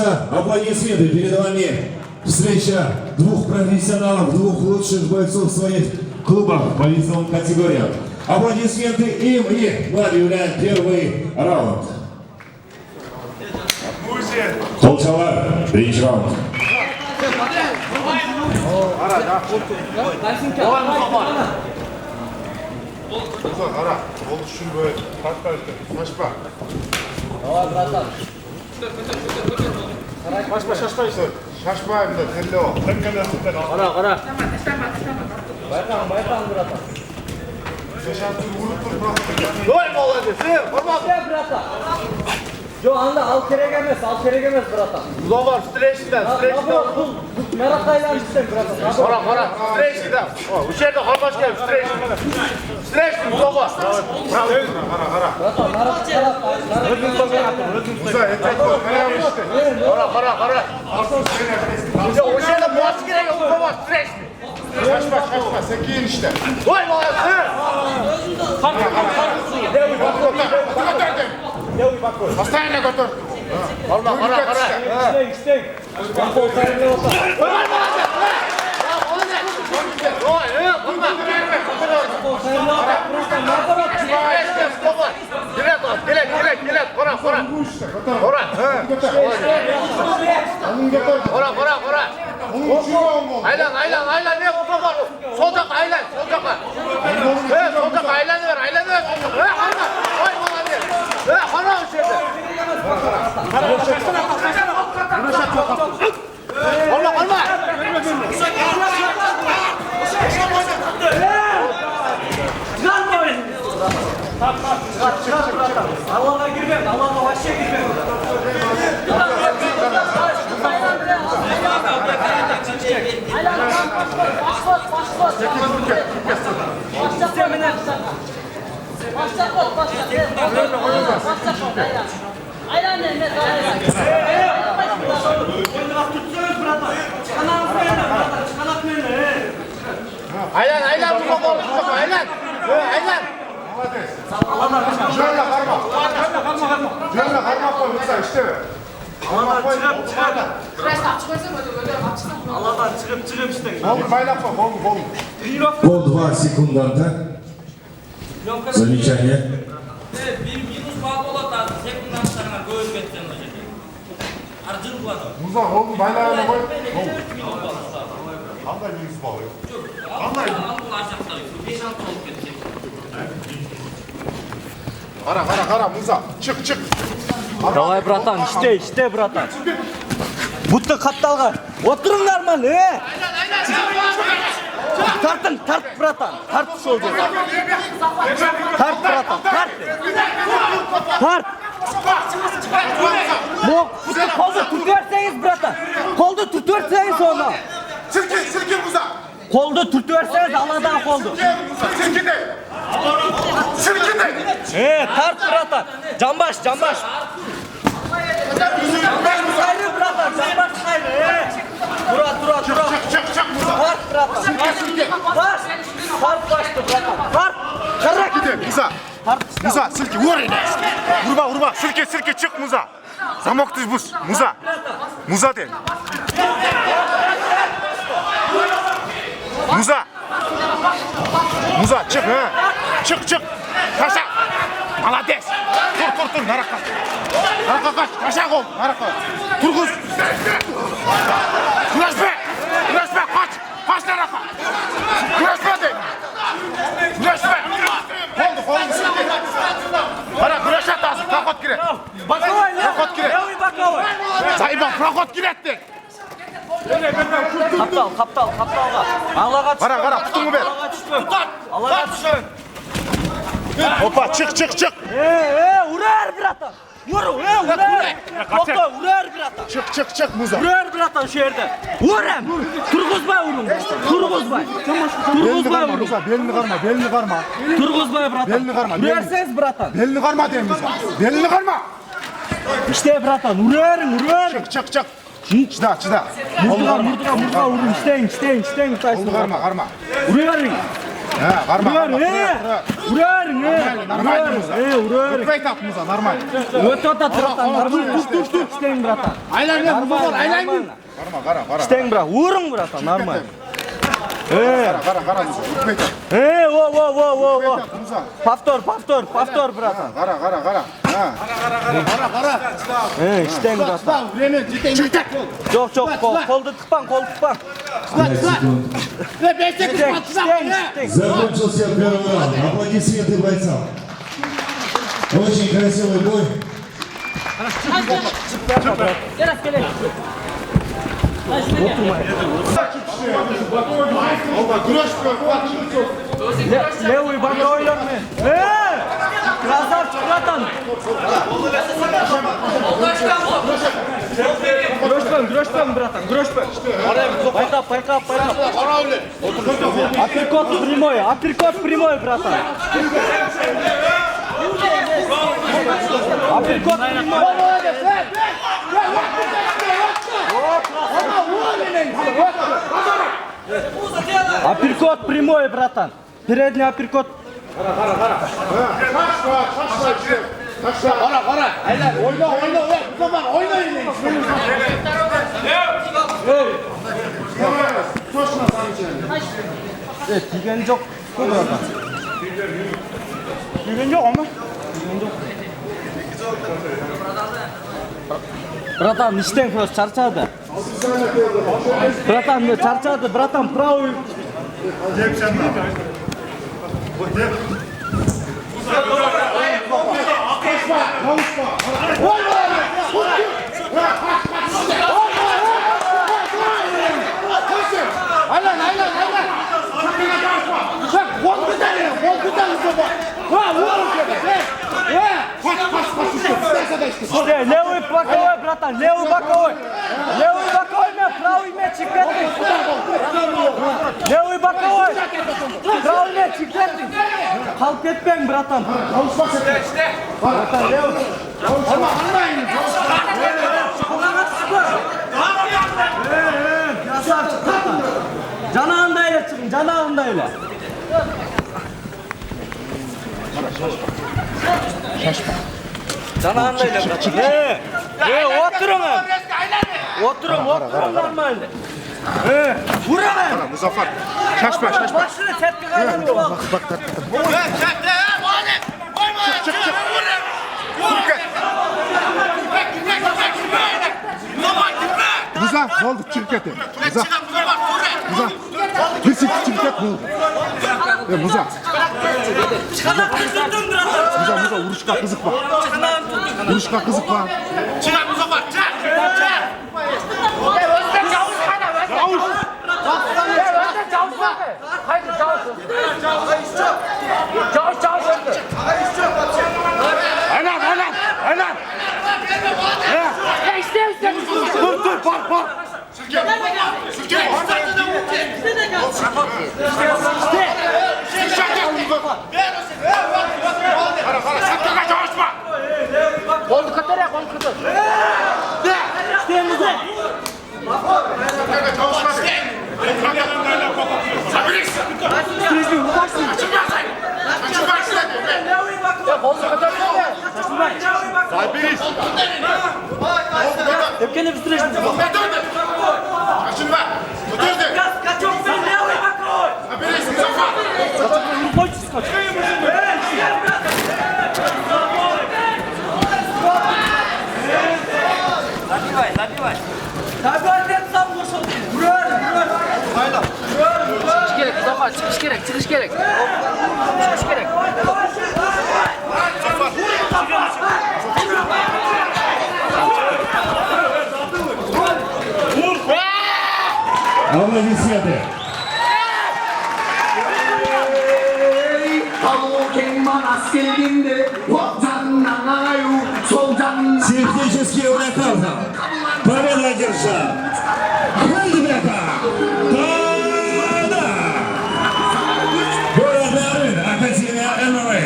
Ваши аплодисменты. Перед вами встреча двух профессионалов, двух лучших бойцов в своих клубах по весовым категориям. Аплодисменты им, и мы объявляем первый раунд. Толчалар, birinci раунд. Qara, qo'l tushun bo'y, Shoshpa. Давай, братан. Shoshpa endi terlov. Qara. Bayqang, bratан. Voy, молодец, hurmat, bratан. Yo, anda al kerak emas, bratан. Uzoq bor, streshdan. Narakaylan istem, bratан. Qara, streshdan. O'sha yerda xolqosh kelib, streshdan uzoq bor. Qara. Bratан, Musa, etak bor, qara. O'sha yerda bosh kerak, uzoq bor, streshdan. Shoshpa, sen keyin ishla. Voy, молодец. Постоянно готов. Qara. İstek. Qol qayerda o'tir. Aylan, ne bu var? Sol tarafa aylan. Sol tarafa aylanıver. Vay молодец. Qara o'sha yerda. Olma. Çıkar bratан. Allah'a girmem, Allah'a vahşe girmem. Aylan bu bol. Aylan. Jönle karma koy Musa işte. Allah'tan çıkıp işte. Bol baylap koy, bol. По 2 секунданта. Замечание. Минус бал болады, секундтарына көз кеткен ол жерде. Аржын болады. Musa oğlum baylağına koy. Qanday minus bal? Qanday? Алдын ашақтар. 5-6 болып кетті. Qara Musa. Çık. Давай, братан, işte братан. Будто қапталған. Отырыңдар ма, Тарт, братан. Тарт сол жерде. Тарт, братан, тарт. Қолды түртверсеңіз, братан. Қолды түртверсеңіз оны. Sirke Musa. Қолды түртверсеңіз, аладан қолды. Sirke. Тарт, братан. Жамбаш. Қайры, братан, жамбаш қайры. Тұра. Çık Musa. Тарт, братан. Тарт башты, братан. Тарт. Қырық. Musa, сирке, урина. Урба, сирке, çık Musa. Замок ты жбуш, Musa de. Musa, çık. Taşa. Молодец. Tur, naraka. Kaç, taşa kol, naraka. Turguz. Güreşme, kaç naraka. Güreşme de. Koldu, sirke. Qara, güreş atasın, prokot giret. Bakovay. Zayıban, prokot giret de. Қапталға. Аллаға түшпен. Qara, tutunu ver. Аллаға түшпен. Hoppa, çık. Урар, братан. Урар. Тоқта, урар, братан. Çık Musa. Урар, братан, şu yerden. Урам. Тұрғызбай ұрын. Тұрғызбай Belini karma. Тұрғызбай, братан. Белini karma. Урарсыз, братан. Belini karma deyim Musa. Belini karma. İşte, братан, урар. Çık. Çıda. Мұртыға ұрын. İşten. Oldu karma. Урарың. Нормально. Өте ата, братан, нормально. Штең, братан. Aylan, bu var, aylan git. Штең, брат, урың, братан, нормально. Қара, өтпей тап. О. Повтор, братан. Қара. Штең, братан. Время, жетен. Жоқ, қолды тықпан. 5 секунд. Штең. Закончился первый раунд. Аплодисменты бойцам. Очень красивый бой. Левый боковой мен. Красавчик, братан. Грөшпен, братан, грөшпен. Байқап. Апперкот прямой, братан. Апперкот прямой, братан. Передний апперкот. Qara. Aylan, oyna. Bu sefer oynayın. Тиген жоқ, братан. Үйген жоқ, ама? Братан, іштен просто чарчады. Братан, правый. Aylan. Bak, kol güzel soba. Vurun şöyle. Левый боковой, братан, левый боковой. Мен, правый мен чекетный. Левый боковой. Правый мен чекетный. Қалып кетпең, братан. Красавчик, братан. Жанағындайлы шығын, жанағындайлы. Жанағындайлы, братан. Отырың, нормально. Вұрағын. Мұзафар, шашпа. Башыны сәтке қайдан бол. Мұза, болды, шығып кет. Мұза. Bir çıkıp kет болды. Мұза. Мұза, ұрышқа қызық ба? Çıkar Mustafa, çık. Aynen. Dur, bak. Sürke. Kol kıtır. Öpkeni bitirelim. Забивай. Çıkış gerek. Аплодисменты. Технический нокаут. Победа одержал. Хальдбека. Город Нарын, Академия ММА.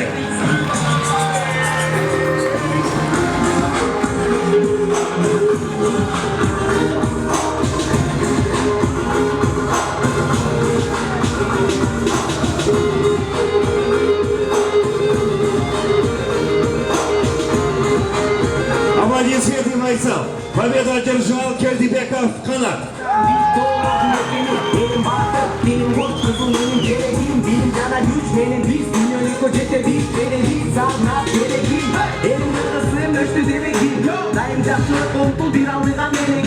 Geldi Bekaf kanat. Benim varlık, benim borç kızım, benim gereğim, benim cana güç, benim biz, milyonik o cete biz, benim biz, sanat gereğim. Elim yıldızım, ölçtü demekim. Dayım capçılık, kompul bir aldığa benim.